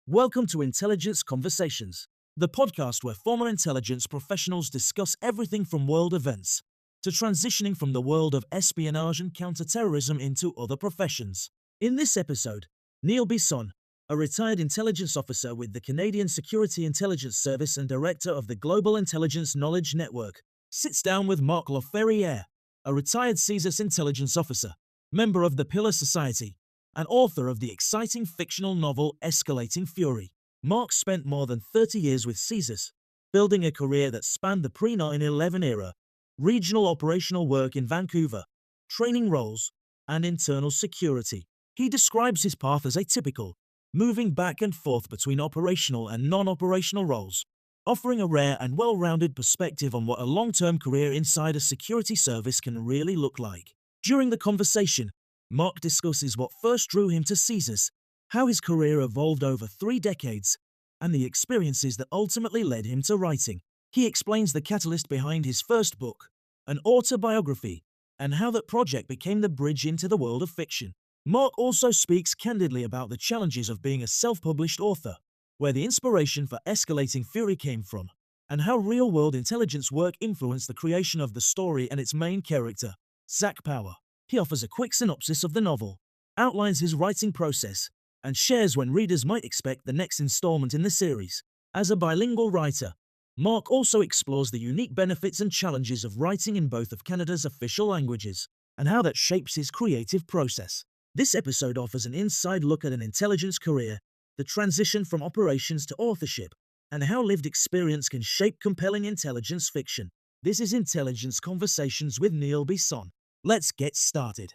Welcome to Intelligence Conversations, the podcast where former intelligence professionals discuss everything from world events to transitioning from the world of espionage and counterterrorism into other professions. In this episode, Neil Bisson, a retired intelligence officer with the Canadian Security Intelligence Service and director of the Global Intelligence Knowledge Network, sits down with Marc La Ferrière, a retired CSIS intelligence officer, member of the Pillar Society, and author of the exciting fictional novel Escalating Fury. Marc spent more than 30 years with CSIS, building a career that spanned the pre-9/11 era, regional operational work in Vancouver, training roles, and internal security. He describes his path as atypical, moving back and forth between operational and non-operational roles, offering a rare and well-rounded perspective on what a long-term career inside a security service can really look like. During the conversation, Marc discusses what first drew him to CSIS, how his career evolved over 3 decades, and the experiences that ultimately led him to writing. He explains the catalyst behind his first book, an autobiography, and how that project became the bridge into the world of fiction. Marc also speaks candidly about the challenges of being a self-published author, where the inspiration for Escalating Fury came from, and how real-world intelligence work influenced the creation of the story and its main character, Zach Power. He offers a quick synopsis of the novel, outlines his writing process, and shares when readers might expect the next installment in the series. As a bilingual writer, Marc also explores the unique benefits and challenges of writing in both of Canada's official languages, and how that shapes his creative process. This episode offers an inside look at an intelligence career, the transition from operations to authorship, and how lived experience can shape compelling intelligence fiction. This is Intelligence Conversations with Neil Bisson. Let's get started.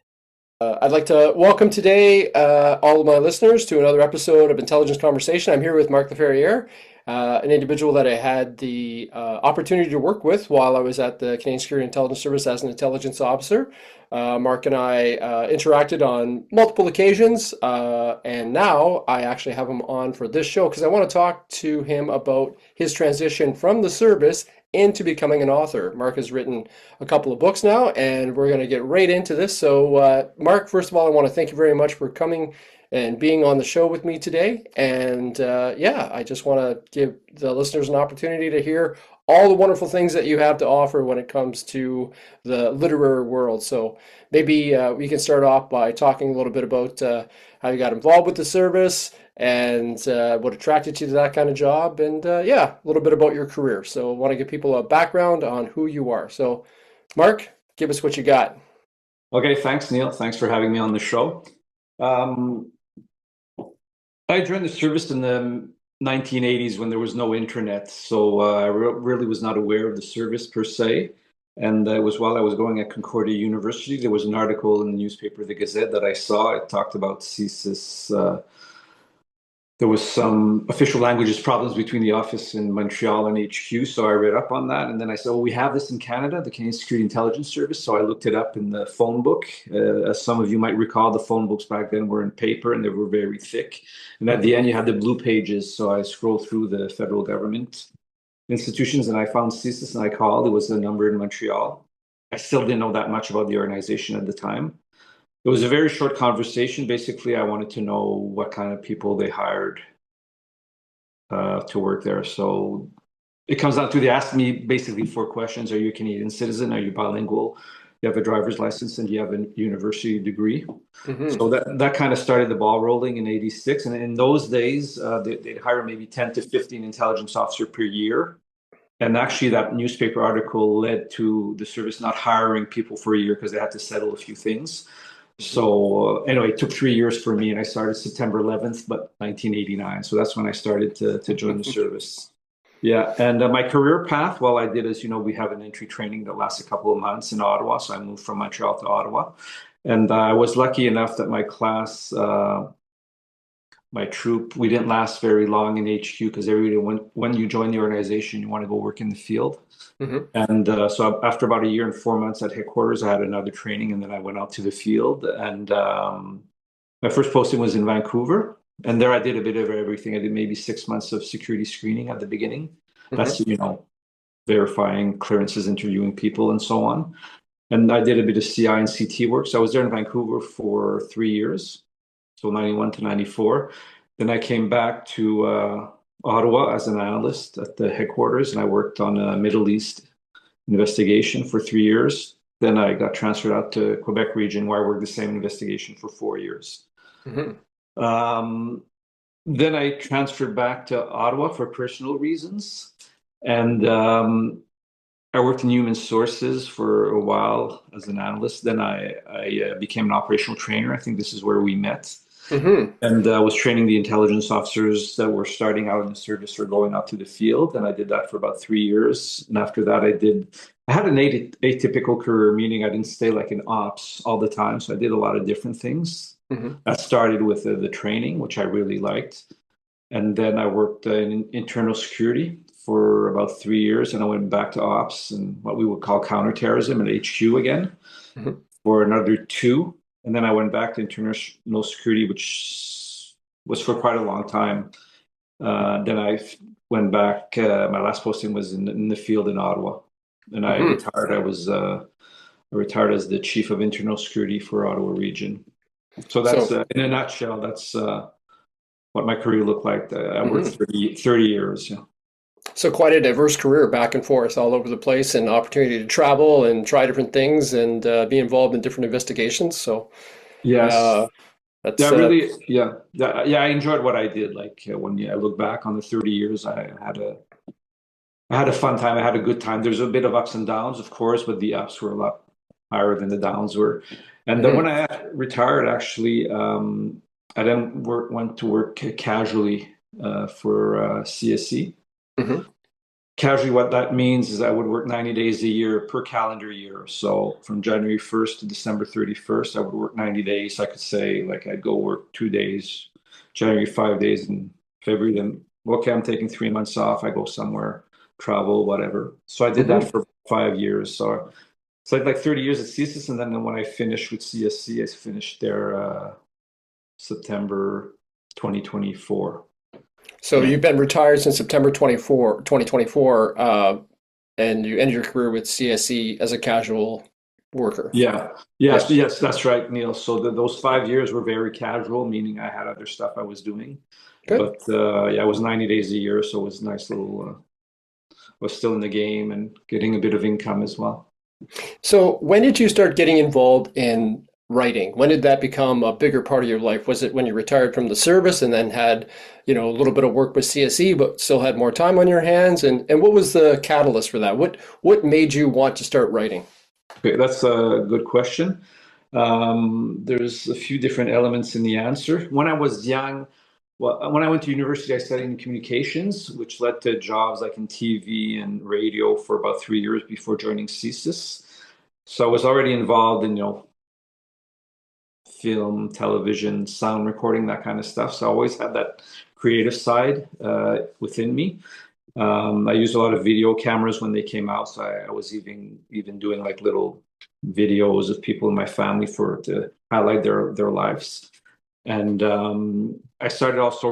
I'd like to welcome today all of my listeners to another episode of Intelligence Conversation. I'm here with Marc La Ferrière, an individual that I had the opportunity to work with while I was at the Canadian Security Intelligence Service as an intelligence officer. Marc and I interacted on multiple occasions, and now I actually have him on for this show because I want to talk to him about his transition from the service into becoming an author. Marc has written a couple of books now, and we're going to get right into this. So, Marc, first of all, I want to thank you very much for coming and being on the show with me today. And I just want to give the listeners an opportunity to hear all the wonderful things that you have to offer when it comes to the literary world. So maybe we can start off by talking a little bit about how you got involved with the service and what attracted you to that kind of job, and a little bit about your career. So I want to give people a background on who you are. So, Marc, give us what you got. Okay, thanks, Neil. Thanks for having me on the show. I joined the service in the 1980s when there was no internet, so I really was not aware of the service per se. And it was while I was going at Concordia University, there was an article in the newspaper, the Gazette, that I saw. It talked about CSIS. There was some official languages problems between the office in Montreal and HQ, so I read up on that. And then I said, well, we have this in Canada, the Canadian Security Intelligence Service. So I looked it up in the phone book. As some of you might recall, the phone books back then were in paper and they were very thick. And at the end, you had the blue pages. So I scrolled through the federal government institutions and I found CSIS and I called. It was a number in Montreal. I still didn't know that much about the organization at the time. It was a very short conversation. Basically, I wanted to know what kind of people they hired to work there. So it comes down to, they asked me basically 4 questions. Are you a Canadian citizen? Are you bilingual? You have a driver's license and you have a university degree. Mm-hmm. So that kind of started the ball rolling in 86. And in those days, they'd hire maybe 10 to 15 intelligence officers per year. And actually, that newspaper article led to the service not hiring people for a year because they had to settle a few things. So anyway, it took 3 years for me, and I started September 11th, but 1989. So that's when I started to join the service. Yeah, and my career path, well, I did, as you know, we have an entry training that lasts a couple of months in Ottawa. So I moved from Montreal to Ottawa. And I was lucky enough that my class, my troop, we didn't last very long in HQ because everybody, when you join the organization, you want to go work in the field. Mm-hmm. And so after about 1 year and 4 months at headquarters, I had another training, and then I went out to the field. And my first posting was in Vancouver. And there I did a bit of everything. I did maybe 6 months of security screening at the beginning. Mm-hmm. That's, verifying clearances, interviewing people, and so on. And I did a bit of CI and CT work. So I was there in Vancouver for 3 years, so 91 to 94. Then I came back to Ottawa as an analyst at the headquarters, and I worked on a Middle East investigation for 3 years. Then I got transferred out to Quebec region, where I worked the same investigation for 4 years. Hmm. Um, then I transferred back to Ottawa for personal reasons, and I worked in human sources for a while as an analyst. Then I became an operational trainer. I think this is where we met. Hmm. And I was training the intelligence officers that were starting out in the service or going out to the field. And I did that for about 3 years. And after that, I had an atypical career, meaning I didn't stay like in ops all the time. So I did a lot of different things. Hmm. I started with the training, which I really liked. And then I worked in internal security for about 3 years. And I went back to ops and what we would call counterterrorism at HQ again Hmm. for another 2. And then I went back to international security, which was for quite a long time. Then I went back. My last posting was in the field in Ottawa, and I Hmm. retired. I retired as the chief of internal security for Ottawa region. So that's So, in a nutshell. That's what my career looked like. I worked mhm. 30 years. Yeah. So quite a diverse career back and forth all over the place, and opportunity to travel and try different things and be involved in different investigations. So Yes. uh, Yeah, that's really. Yeah. Yeah. I enjoyed what I did. Like when I look back on the 30 years, I had a fun time. I had a good time. There's a bit of ups and downs, of course, but the ups were a lot higher than the downs were. And then when mhm, I retired, actually, I then went to work casually for CSC. mhm. Casually, what that means is I would work 90 days a year per calendar year. So from January 1st to December 31st, I would work 90 days. I could say, like, I'd go work 2 days, January 5 days, and February. Then, okay, I'm taking 3 months off. I go somewhere, travel, whatever. So I did that Mhm. for 5 years. So it's like 30 years at CSIS. And then when I finished with CSC, I finished there September 2024. So Yeah. you've been retired since September 2024, and you ended your career with CSE as a casual worker. Yeah. Yes. Yes. Yes, that's right, Neil. So those 5 years were very casual, meaning I had other stuff I was doing. Good. But yeah, it was 90 days a year, so it was a nice little. Was still in the game and getting a bit of income as well. So when did you start getting involved in writing? When did that become a bigger part of your life? Was it when you retired from the service and then had, a little bit of work with CSE, but still had more time on your hands? And what was the catalyst for that? What made you want to start writing? Okay, that's a good question. There's a few different elements in the answer. When I was young, well, when I went to university, I studied in communications, which led to jobs like in TV and radio for about 3 years before joining CSIS. So I was already involved in, film, television, sound recording, that kind of stuff. So I always had that creative side within me. I used a lot of video cameras when they came out, so I was even doing like little videos of people in my family for to highlight their lives. And I started also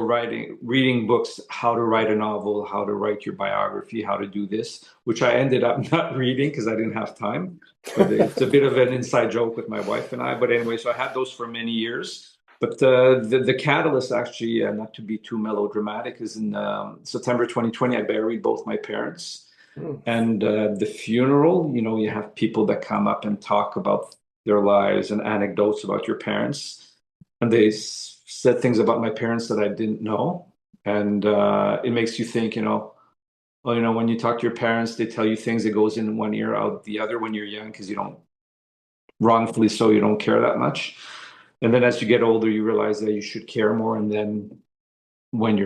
reading books, how to write a novel, how to write your biography, how to do this, which I ended up not reading because I didn't have time. But it's a bit of an inside joke with my wife and I. But anyway, so I had those for many years. But the catalyst, actually, not to be too melodramatic, is in September 2020, I buried both my parents. Hmm. And the funeral, you have people that come up and talk about their lives and anecdotes about your parents. And they said things about my parents that I didn't know. And it makes you think, well, when you talk to your parents, they tell you things that goes in one ear, out the other when you're young, because you don't, wrongfully so, you don't care that much. And then as you get older, you realize that you should care more. And then when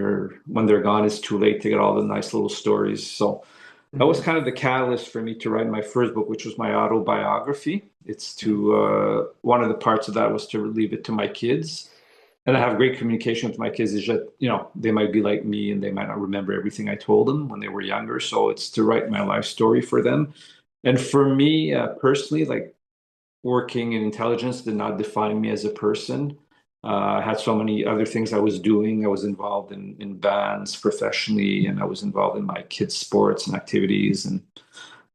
they're gone, it's too late to get all the nice little stories. So that was Mhm. kind of the catalyst for me to write my first book, which was my autobiography. It's to one of the parts of that was to leave it to my kids. And I have great communication with my kids. Is that they might be like me and they might not remember everything I told them when they were younger. So it's to write my life story for them. And for me personally, like, working in intelligence did not define me as a person. I had so many other things I was doing. I was involved in bands professionally, and I was involved in my kids' sports and activities and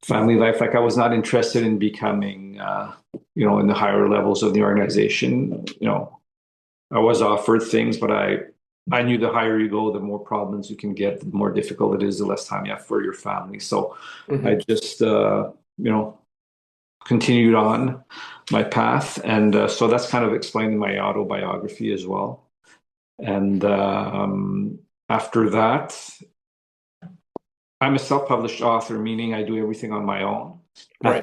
family life. Like, I was not interested in becoming, in the higher levels of the organization. I was offered things, but I I knew the higher you go, the more problems you can get, the more difficult it is, the less time you have for your family. So I just, continued on my path. And so that's kind of explaining my autobiography as well. And after that, I'm a self-published author, meaning I do everything on my own. I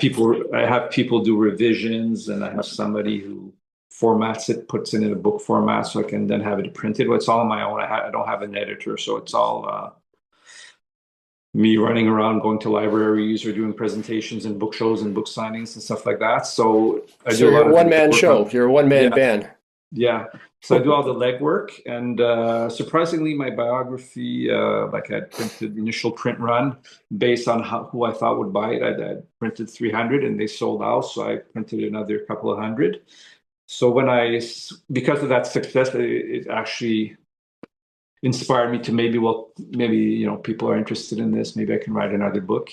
have people do revisions, and I have somebody who formats it, puts it in a book format, so I can then have it printed. Well, it's all on my own. I don't have an editor, so it's all me running around, going to libraries or doing presentations and book shows and book signings and stuff like that. So I do a lot of one-man show. You're a one-man band. Yeah. So I do all the legwork, and surprisingly, my biography, like I printed the initial print run based on who I thought would buy it. I printed 300 and they sold out. So I printed another couple of hundred. So because of that success, it actually inspired me to maybe, people are interested in this. Maybe I can write another book.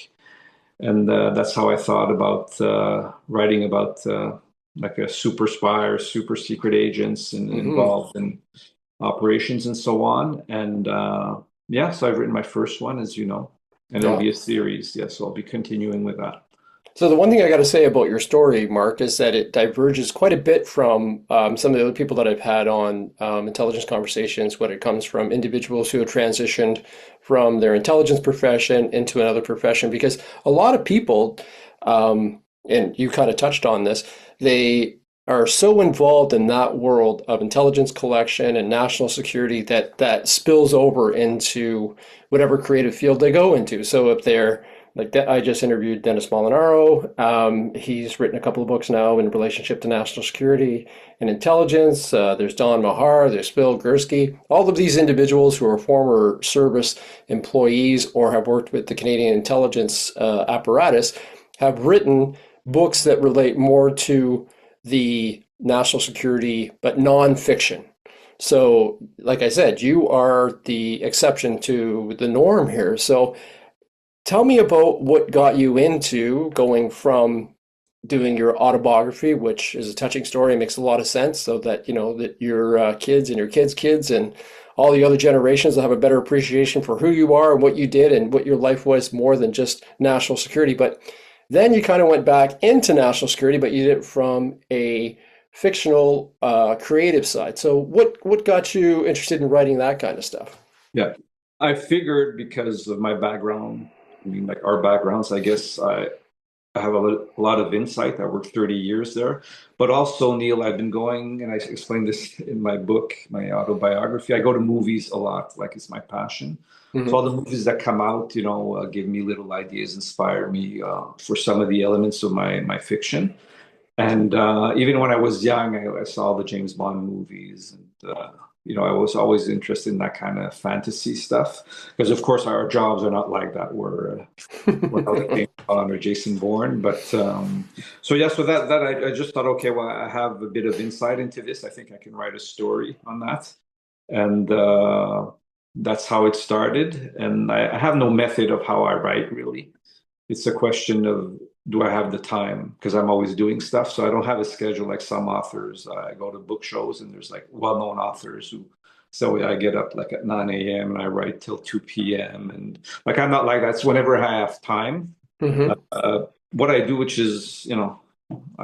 And that's how I thought about writing about like a super spy or super secret agents and involved in operations and so on. And so I've written my first one, as you know, and it'll be a series. Yeah, so I'll be continuing with that. So the one thing I got to say about your story, Marc, is that it diverges quite a bit from some of the other people that I've had on intelligence conversations when it comes from individuals who have transitioned from their intelligence profession into another profession. Because a lot of people, and you kind of touched on this, they are so involved in that world of intelligence collection and national security that spills over into whatever creative field they go into. So if they're like I just interviewed Dennis Molinaro. He's written a couple of books now in relationship to national security and intelligence. There's Don Mahar, there's Bill Gursky. All of these individuals who are former service employees or have worked with the Canadian intelligence apparatus have written books that relate more to the national security, but nonfiction. So, like I said, you are the exception to the norm here. So tell me about what got you into going from doing your autobiography, which is a touching story, makes a lot of sense, so that that your kids and your kids' kids and all the other generations will have a better appreciation for who you are and what you did and what your life was more than just national security. But then you kind of went back into national security, but you did it from a fictional creative side. So what got you interested in writing that kind of stuff? Yeah, I figured because of my background, I mean, like our backgrounds, I guess I have a lot of insight. I worked 30 years there. But also, Neil, I've been going, and I explained this in my book, my autobiography. I go to movies a lot, like it's my passion. So all the movies that come out, give me little ideas, inspire me for some of the elements of my fiction. And even when I was young, I saw the James Bond movies, and I was always interested in that kind of fantasy stuff. Because of course, our jobs are not like that. We're not James Bond or Jason Bourne, but so that I just thought, okay, well, I have a bit of insight into this. I think I can write a story on that, and that's how it started. And I have no method of how I write, really. It's a question of, do I have the time? Because I'm always doing stuff. So I don't have a schedule like some authors. I go to book shows and there's like well-known authors who, so I get up like at 9 a.m. and I write till 2 p.m. And like, I'm not like that. It's whenever I have time. What I do, which is,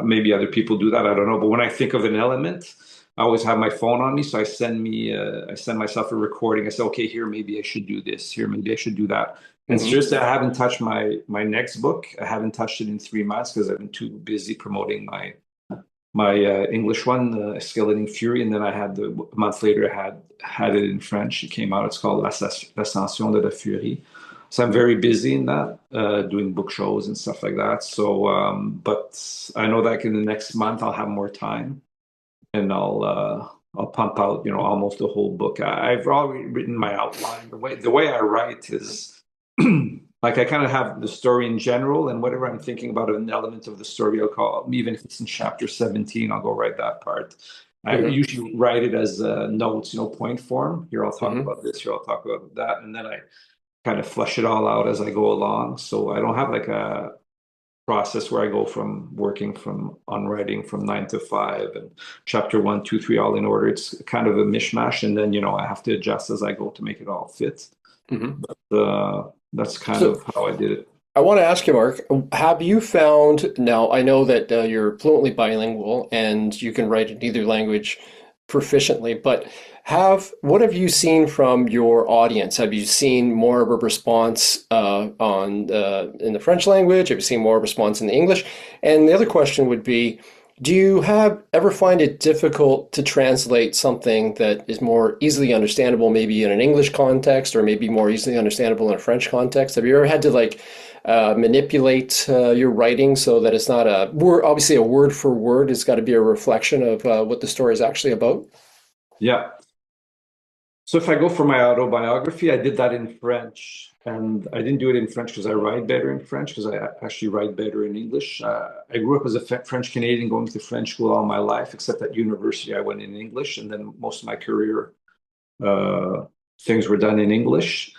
maybe other people do that, I don't know. But when I think of an element, I always have my phone on me. So I send myself a recording. I say, okay, here, maybe I should do this. Here, maybe I should do that. And it's just that I haven't touched my next book. I haven't touched it in 3 months because I've been too busy promoting my English one, Escalating Fury. And then I had a month later, I had it in French. It came out. It's called L'Ascension de la Furie. So I'm very busy in that, doing book shows and stuff like that. So, but I know that in the next month I'll have more time, and I'll pump out, almost the whole book. I've already written my outline. The way I write is like I kind of have the story in general, and whatever I'm thinking about an element of the story, I'll call, even if it's in chapter 17, I'll go write that part. I usually write it as notes, point form. Here I'll talk about this, here I'll talk about that, and then I kind of flush it all out as I go along. So I don't have like process where I go from working on writing from 9 to 5 and chapter 1, 2, 3 all in order. It's kind of a mishmash, and then I have to adjust as I go to make it all fit. Mm-hmm. But that's kind of how I did it. I want to ask you, Mark, have you found, now I know that you're fluently bilingual and you can write in either language proficiently, but what have you seen from your audience? Have you seen more of a response in the French language? Have you seen more of a response in the English? And the other question would be, do you ever find it difficult to translate something that is more easily understandable, maybe in an English context, or maybe more easily understandable in a French context? Have you ever had to manipulate your writing so that it's not obviously a word for word? It's got to be a reflection of what the story is actually about. Yeah. So if I go for my autobiography, I did that in French, and I didn't do it in French because I write better in French, because I actually write better in English. I grew up as a French Canadian, going to French school all my life, except at university I went in English, and then most of my career things were done in English.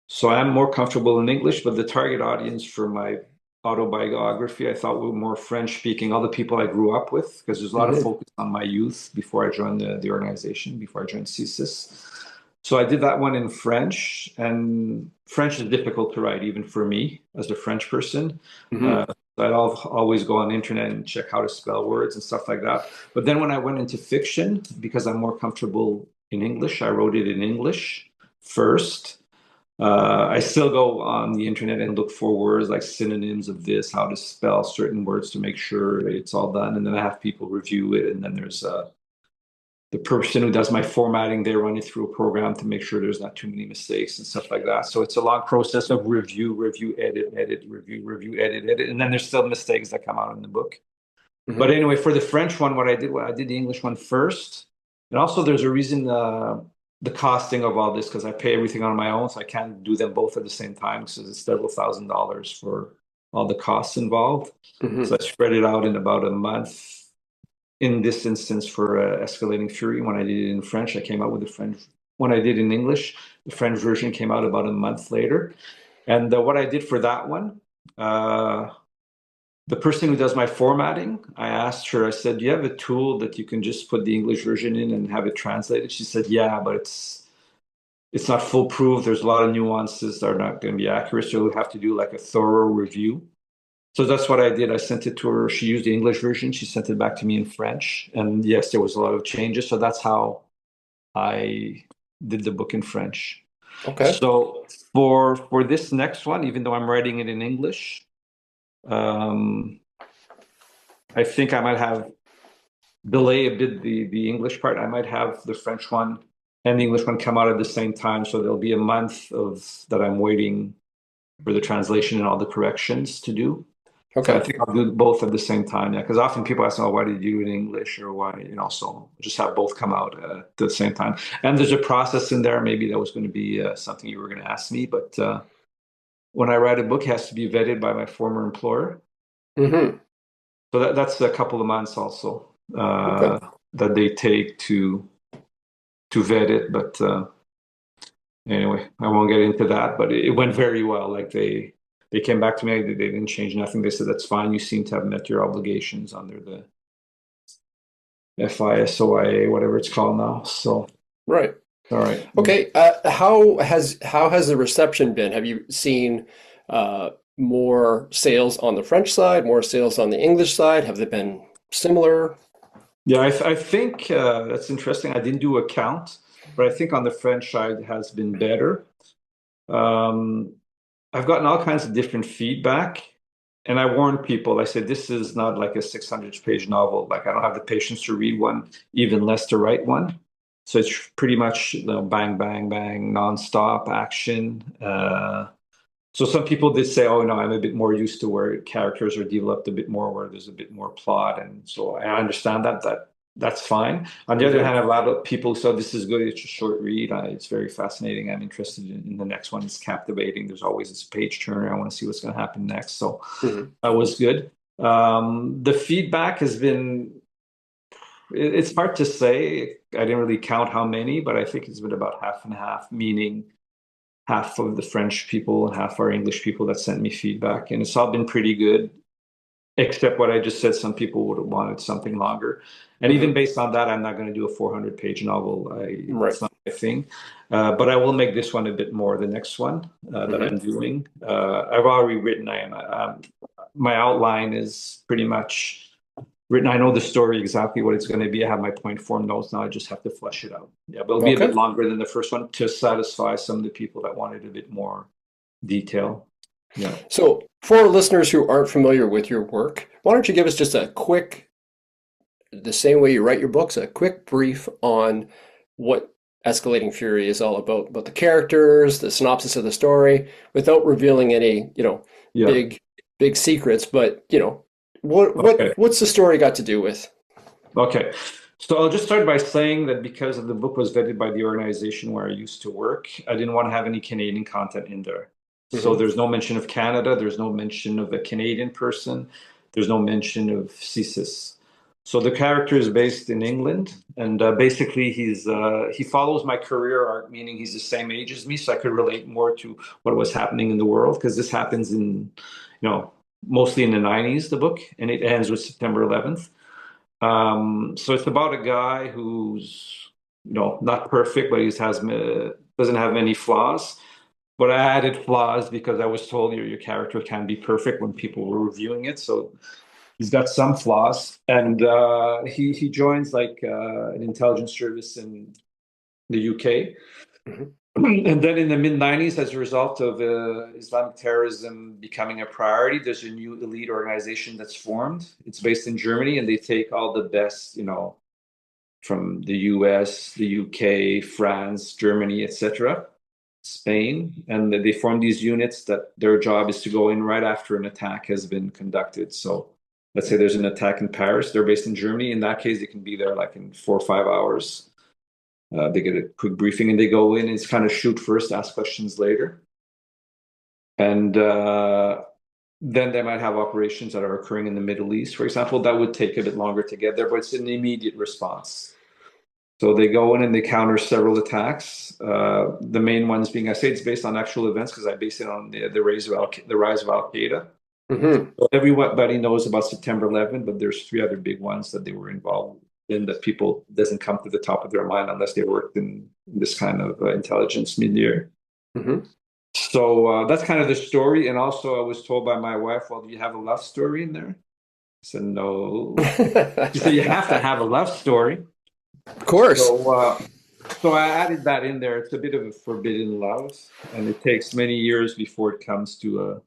So I'm more comfortable in English, but the target audience for my autobiography, I thought, were more French speaking, all the people I grew up with, because there's a lot of focus on my youth before I joined the organization, before I joined CSIS. So I did that one in French, and French is difficult to write, even for me as a French person. I'd always go on the internet and check how to spell words and stuff like that. But then when I went into fiction, because I'm more comfortable in English, I wrote it in English first. I still go on the internet and look for words like synonyms of this, how to spell certain words to make sure it's all done. And then I have people review it. And then there's the person who does my formatting. They run it through a program to make sure there's not too many mistakes and stuff like that. So it's a long process of review, edit, review, edit. And then there's still mistakes that come out in the book. But anyway, for the French one, I did the English one first. And also there's a reason the costing of all this, because I pay everything on my own, so I can't do them both at the same time, because it's several $1,000s for all the costs involved. So I spread it out in about a month. In this instance, for Escalating Fury, when I did it in French, I came out with the French. When I did in English, the French version came out about a month later. And what I did for that one, the person who does my formatting, I asked her, I said, do you have a tool that you can just put the English version in and have it translated? She said, yeah, but it's not foolproof. There's a lot of nuances that are not going to be accurate. So you'll have to do like a thorough review. So that's what I did. I sent it to her. She used the English version. She sent it back to me in French. And yes, there was a lot of changes. So that's how I did the book in French. Okay. So for this next one, even though I'm writing it in English, I think I might have delay a bit the English part. I might have the French one and the English one come out at the same time. So there'll be a month that I'm waiting for the translation and all the corrections to do. Okay. So I think I'll do both at the same time. Yeah, because often people ask, "Oh, why did you do it in English?" or why, so just have both come out at the same time. And there's a process in there. Maybe that was going to be something you were going to ask me, but when I write a book, it has to be vetted by my former employer. So that's a couple of months also that they take to vet it. But anyway, I won't get into that. But it went very well. Like they came back to me. They didn't change nothing. They said, that's fine. You seem to have met your obligations under the FISOIA, whatever it's called now. So right. All right. Okay. How has the reception been? Have you seen more sales on the French side, more sales on the English side? Have they been similar? Yeah, I think that's interesting. I didn't do a count, but I think on the French side it has been better. I've gotten all kinds of different feedback, and I warned people. I said, this is not like a 600-page novel. Like, I don't have the patience to read one, even less to write one. So it's pretty much bang, bang, bang, nonstop action. So some people did say, oh, no, I'm a bit more used to where characters are developed a bit more, where there's a bit more plot. And so I understand that's fine. On the other hand, a lot of people said, this is good. It's a short read. It's very fascinating. I'm interested in the next one. It's captivating. There's always this page turner. I want to see what's going to happen next. So that was good. The feedback has been, it's hard to say. I didn't really count how many, but I think it's been about half and half, meaning half of the French people and half our English people that sent me feedback. And it's all been pretty good. except what I just said, some people would have wanted something longer. And even based on that, I'm not going to do a 400-page novel. Right. It's not my thing. But I will make this one a bit more, the next one that I'm doing. I've already written, my outline is pretty much written. I know the story exactly what it's going to be. I have my point form notes now. I just have to flesh it out. Yeah, but it'll be a bit longer than the first one to satisfy some of the people that wanted a bit more detail. Yeah. So for listeners who aren't familiar with your work, why don't you give us just a quick, the same way you write your books, a quick brief on what Escalating Fury is all about the characters, the synopsis of the story, without revealing any, Yeah. big secrets, but Okay. what's the story got to do with? Okay. So I'll just start by saying that because the book was vetted by the organization where I used to work, I didn't want to have any Canadian content in there. So there's no mention of Canada. There's no mention of a Canadian person. There's no mention of CSIS. So the character is based in England, and basically he follows my career arc, meaning he's the same age as me, so I could relate more to what was happening in the world, because this happens in, mostly in the 90s, the book, and it ends with September 11th. So it's about a guy who's, not perfect, but doesn't have any flaws. But I added flaws because I was told your character can be perfect when people were reviewing it. So he's got some flaws, and he joins like an intelligence service in the UK. And then in the mid-90s, as a result of Islamic terrorism becoming a priority, there's a new elite organization that's formed. It's based in Germany, and they take all the best, from the US, the UK, France, Germany, etc., Spain, and they form these units that their job is to go in right after an attack has been conducted. So let's say there's an attack in Paris, they're based in Germany. In that case, they can be there like in 4 or 5 hours. They get a quick briefing and they go in. It's kind of shoot first, ask questions later. And then they might have operations that are occurring in the Middle East, for example. That would take a bit longer to get there, but it's an immediate response. So they go in and they counter several attacks. The main ones being, I say it's based on actual events because I base it on the rise of Al Qaeda. So everybody knows about September 11th, but there's 3 other big ones that they were involved in that people doesn't come to the top of their mind unless they worked in this kind of intelligence milieu. So that's kind of the story. And also I was told by my wife, well, do you have a love story in there? I said, no. She said, you have to have a love story. Of course. So I added that in there. It's a bit of a forbidden love, and it takes many years before it comes to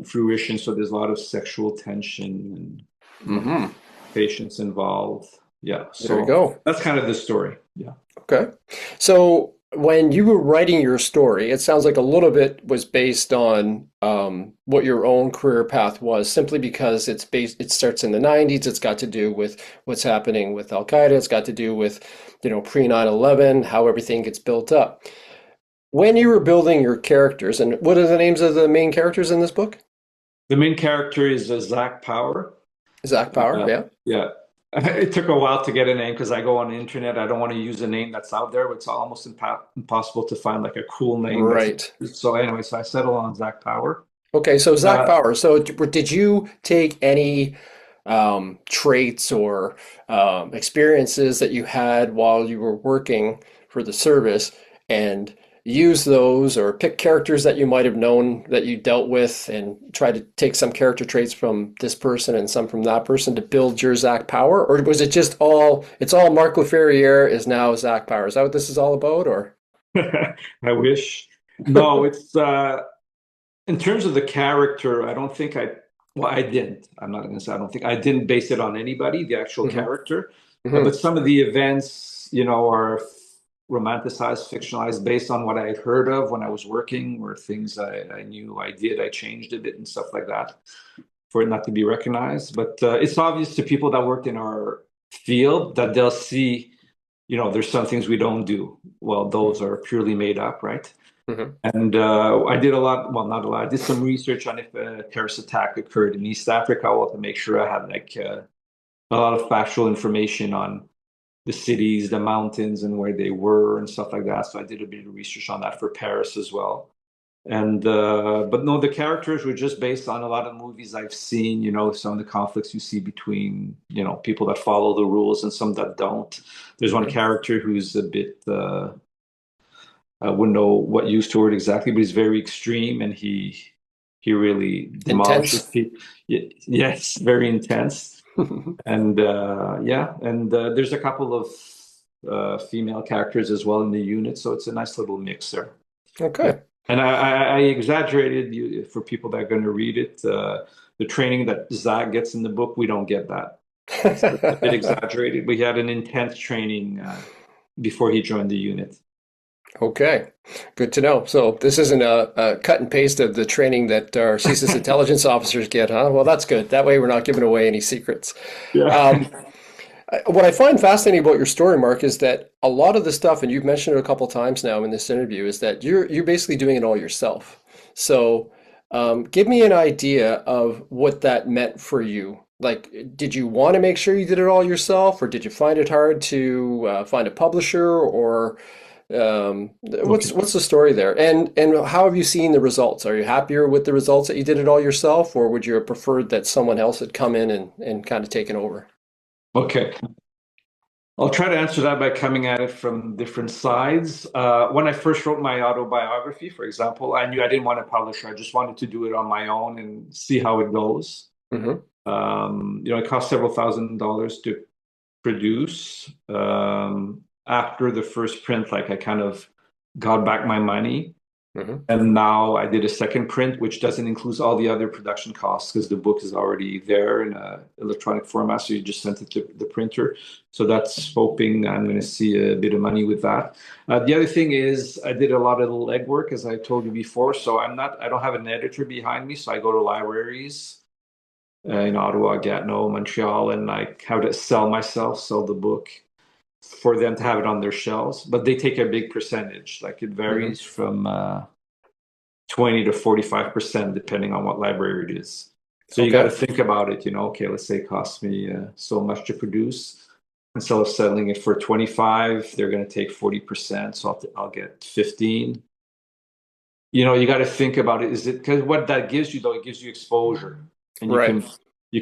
fruition. So there's a lot of sexual tension and patience involved. Yeah. So there you go. That's kind of the story. Yeah. Okay. So when you were writing your story, it sounds like a little bit was based on what your own career path was, simply because it starts in the 90s. It's got to do with what's happening with Al Qaeda. It's got to do with, pre 9/11, how everything gets built up. When you were building your characters, and what are the names of the main characters in this book? The main character is Zach Power. Zach Power, yeah. Yeah. It took a while to get a name because I go on the internet. I don't want to use a name that's out there. It's almost impossible to find like a cool name. Right. So anyway, so I settled on Zach Power. Okay, so Zach Power. So did you take any traits or experiences that you had while you were working for the service and use those, or pick characters that you might have known that you dealt with and try to take some character traits from this person and some from that person to build your Zach Power? Or was it just it's all Marc La Ferrière is now Zach Power? Is that what this is all about, or? I wish. No, it's in terms of the character, I don't think I didn't. I'm not going to say I don't think. I didn't base it on anybody, the actual character. But some of the events, are romanticized, fictionalized, based on what I had heard of when I was working, or things I knew I did. I changed a bit and stuff like that for it not to be recognized. But it's obvious to people that work in our field that they'll see, there's some things we don't do. Well, those are purely made up, right? And I did a lot, well, not a lot. I did some research on if a terrorist attack occurred in East Africa. I wanted to make sure I had a lot of factual information on the cities, the mountains, and where they were and stuff like that. So I did a bit of research on that for Paris as well. And but no, the characters were just based on a lot of movies I've seen, some of the conflicts you see between, people that follow the rules and some that don't. There's one character who's a bit I wouldn't know what use to word exactly, but he's very extreme and he really demolishes Intense. people. Yes, very intense. And there's a couple of female characters as well in the unit, so it's a nice little mix there. Yeah. Okay. And I exaggerated for people that are going to read it. The training that Zach gets in the book, we don't get that. It's a bit exaggerated. We had an intense training before he joined the unit. Okay, good to know. So this isn't a cut and paste of the training that our CSIS intelligence officers get, huh? Well, that's good. That way we're not giving away any secrets. Yeah. What I find fascinating about your story, Mark, is that a lot of the stuff, and you've mentioned it a couple times now in this interview, is that you're basically doing it all yourself. So give me an idea of what that meant for you. Like, did you want to make sure you did it all yourself, or did you find it hard to find a publisher, or Okay. what's the story there? And how have you seen the results? Are you happier with the results that you did it all yourself, or would you have preferred that someone else had come in and kind of taken over? Okay. I'll try to answer that by coming at it from different sides. When I first wrote my autobiography, for example, I knew I didn't want to publish. I just wanted to do it on my own and see how it goes. Hmm. It cost several $1,000s to produce. After the first print, like I kind of got back my money. Hmm. And now I did a second print, which doesn't include all the other production costs because the book is already there in an electronic format. So you just sent it to the printer. So that's hoping I'm going to see a bit of money with that. The other thing is I did a lot of the legwork, as I told you before. So I don't have an editor behind me. So I go to libraries in Ottawa, Gatineau, Montreal, and I have to sell the book for them to have it on their shelves, but they take a big percentage. Like it Hmm. varies from 20 to 45% depending on what library it is. So you got to Okay. think about it, okay, let's say it costs me so much to produce. Instead of selling it for 25, they're going to take 40%, so I'll get 15. You got to think about it. Is it because what that gives you though, it gives you exposure, and you Right.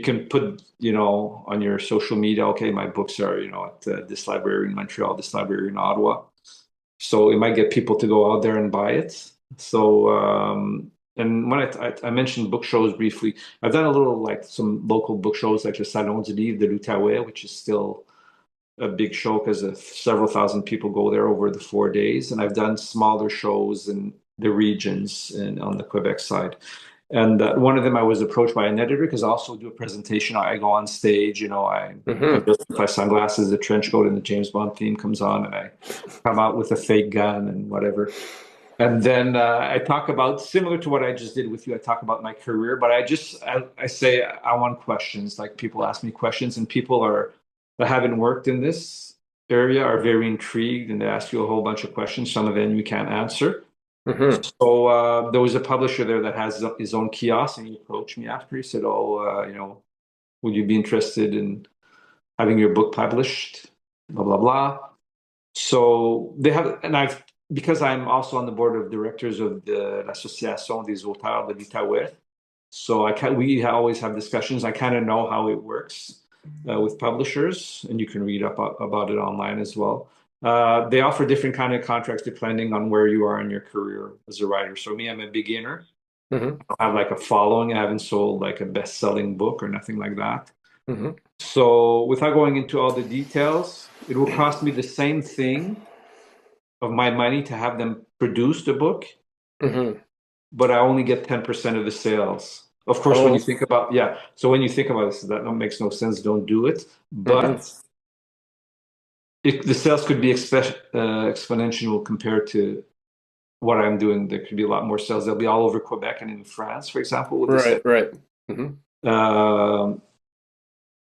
can put on your social media, okay, my books are at this library in Montreal, this library in Ottawa, so it might get people to go out there and buy it. So and when I mentioned book shows briefly, I've done a little like some local book shows like the Salon du Livre de l'Outaouais, which is still a big show because several thousand people go there over the 4 days. And I've done smaller shows in the regions and on the Quebec side. And one of them, I was approached by an editor because I also do a presentation. I go on stage, I Hmm. just put my sunglasses, the trench coat, and the James Bond theme comes on, and I come out with a fake gun and whatever. And then I talk about similar to what I just did with you. I talk about my career, but I say I want questions. Like people ask me questions, and people that haven't worked in this area are very intrigued, and they ask you a whole bunch of questions. Some of them you can't answer. Hmm. So there was a publisher there that has his own kiosk, and he approached me after. He said, "Oh, would you be interested in having your book published?" Blah blah blah. So they have, and I've because I'm also on the board of directors of the l'Association des auteurs de l'Outaouais. So we always have discussions. I kind of know how it works with publishers, and you can read up about it online as well. They offer different kind of contracts depending on where you are in your career as a writer. So me, I'm a beginner. Hmm. I have like a following. I haven't sold like a best-selling book or nothing like that. Hmm. So without going into all the details, it will cost me the same thing of my money to have them produce the book, Hmm. but I only get 10% of the sales. Of course, when you Oh. think about, yeah, so when you think about this, that makes no sense, don't do it. Hmm. But the sales could be exponential compared to what I'm doing. There could be a lot more sales. They'll be all over Quebec and in France, for example, with this. Right. Right. Hmm. Um,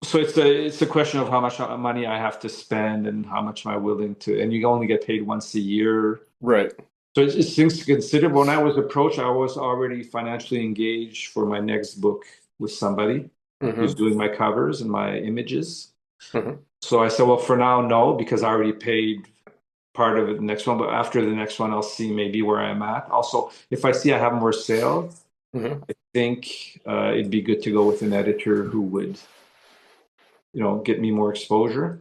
so it's a question of how much money I have to spend and how much am I willing to, and you only get paid once a year. Right. So it's things to consider. But when I was approached, I was already financially engaged for my next book with somebody who's Hmm. doing my covers and my images. Hmm. So I said, well, for now, no, because I already paid part of it, the next one, but after the next one, I'll see maybe where I'm at. Also, if I see I have more sales, Mhm. I think it'd be good to go with an editor who would, get me more exposure.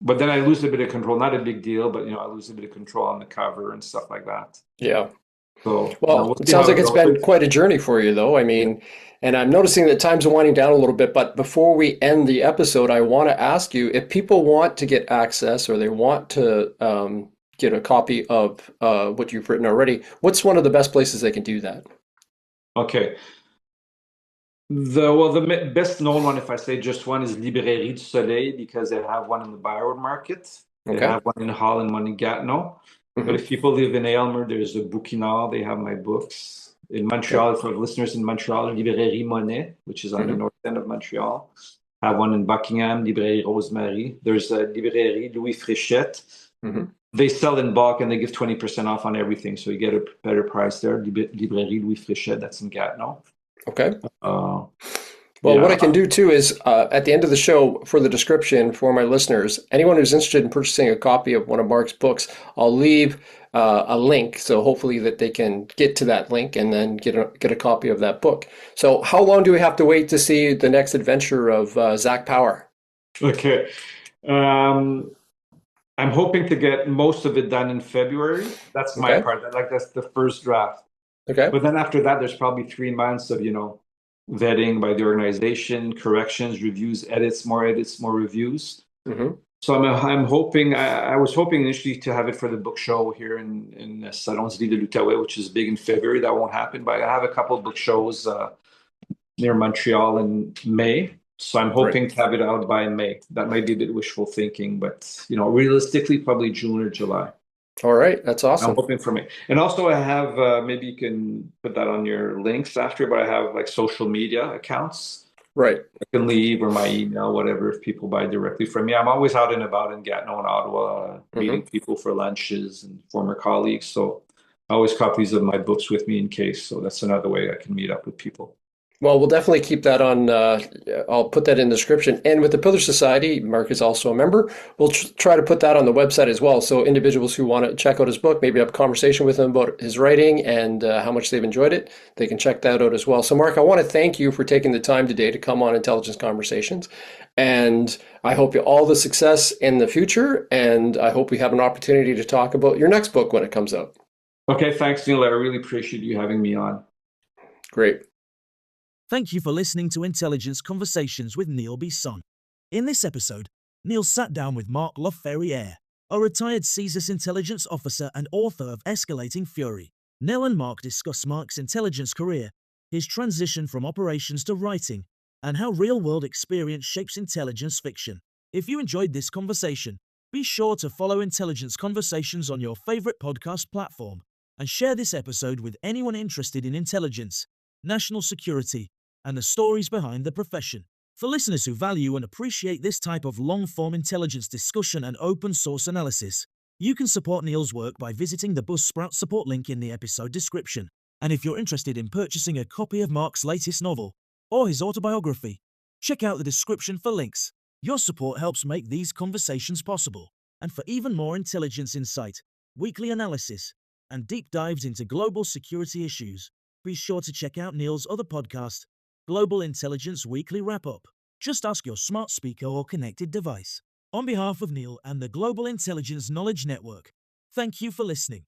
But then I lose a bit of control. Not a big deal, but I lose a bit of control on the cover and stuff like that. Yeah. So Well, we'll it see sounds how like it it's goes. been quite a journey for you, though. I mean, and I'm noticing that times are winding down a little bit, but before we end the episode, I want to ask you if people want to get access or they want to get a copy of what you've written already, what's one of the best places they can do that? Okay. The best known one, if I say just one, is Librairie du Soleil because they have one in the Byward Market. They Okay. have one in Hull and one in Gatineau. But Hmm. if people live in Aylmer, there's a Bouquinard. They have my books. In Okay. Montreal, for listeners in Montreal, Librairie Monet, which is on the Hmm. north end of Montreal. I have one in Buckingham, Librairie Rosemary. There's a Librairie Louis Fréchette. Hmm. They sell in bulk and they give 20% off on everything. So you get a better price there. Librairie Louis Fréchette, that's in Gatineau. Okay. Uh, Well, what I yeah. can do too is at the end of the show for the description for my listeners, anyone who's interested in purchasing a copy of one of Marc's books, I'll leave a link so hopefully that they can get to that link and then get a copy of that book. So, how long do we have to wait to see the next adventure of Zach Power? Okay. Um, I'm hoping to get most of it done in February. That's my Okay. part. That's the first draft. Okay. But then after that, there's probably 3 months of, vetting by the organization, corrections, reviews, more edits, more reviews. Hmm. So I'm hoping, I was hoping initially to have it for the book show here in Salons de l'Outaouais, which is big in February. That won't happen, but I have a couple of book shows near Montreal in May. So I'm Right. hoping to have it out by May. That might be a bit wishful thinking, but realistically, probably June or July. All right. That's I'm awesome. hoping for May. And also, I have maybe you can put that on your links after, but I have like social media accounts. Right. I can leave or my email, whatever, if people buy directly from me. I'm always out and about in Gatineau and Ottawa, meeting Hmm. people for lunches and former colleagues. So I always copies of my books with me in case. So that's another way I can meet up with people. Well, we'll definitely keep that on. I'll put that in the description. And with the Pillar Society, Marc is also a member. We'll try to put that on the website as well. So individuals who want to check out his book, maybe have a conversation with him about his writing and how much they've enjoyed it, they can check that out as well. So, Marc, I want to thank you for taking the time today to come on Intelligence Conversations. And I hope you all the success in the future. And I hope we have an opportunity to talk about your next book when it comes out. Okay, thanks, Neil. I really appreciate you having me on. Great. Thank you for listening to Intelligence Conversations with Neil Bisson. In this episode, Neil sat down with Marc La Ferrière, a retired CSIS intelligence officer and author of Escalating Fury. Neil and Marc discuss Marc's intelligence career, his transition from operations to writing, and how real-world experience shapes intelligence fiction. If you enjoyed this conversation, be sure to follow Intelligence Conversations on your favorite podcast platform and share this episode with anyone interested in intelligence, national security, and the stories behind the profession. For listeners who value and appreciate this type of long-form intelligence discussion and open-source analysis, you can support Neil's work by visiting the Buzzsprout support link in the episode description. And if you're interested in purchasing a copy of Marc's latest novel or his autobiography, check out the description for links. Your support helps make these conversations possible. And for even more intelligence insight, weekly analysis, and deep dives into global security issues, be sure to check out Neil's other podcast, Global Intelligence Weekly Wrap-Up. Just ask your smart speaker or connected device. On behalf of Neil and the Global Intelligence Knowledge Network, thank you for listening.